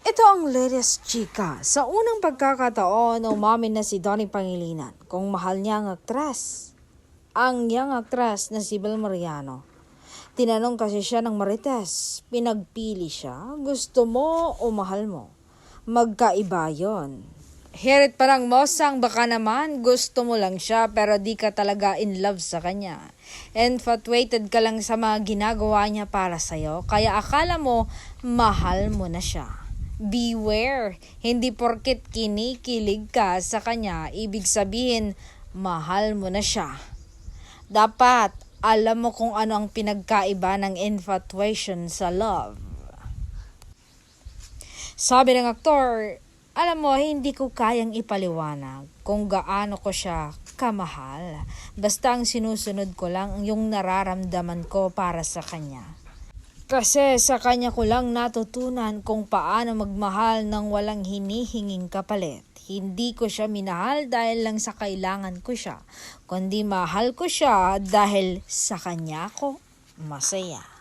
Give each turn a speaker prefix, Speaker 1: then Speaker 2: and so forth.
Speaker 1: Ito ang latest chika. Sa unang pagkakataon, umamin na si Donnie Pangilinan kung mahal niya ang aktres. Ang young actress na si Bel Mariano. Tinanong kasi siya ng Marites, pinagpili siya, gusto mo o mahal mo? Magkaiba yon. Hirit parang mosang baka naman gusto mo lang siya pero di ka talaga in love sa kanya. Infatuated ka lang sa mga ginagawa niya para sa'yo kaya akala mo mahal mo na siya. Beware, hindi porket kinikilig ka sa kanya, ibig sabihin mahal mo na siya. Dapat alam mo kung ano ang pinagkaiba ng infatuation sa love. Sabi ng aktor, alam mo, hindi ko kayang ipaliwanag kung gaano ko siya kamahal. Basta ang sinusunod ko lang yung nararamdaman ko para sa kanya. Kasi sa kanya ko lang natutunan kung paano magmahal ng walang hinihinging kapalit. Hindi ko siya minahal dahil lang sa kailangan ko siya, kundi mahal ko siya dahil sa kanya ko masaya.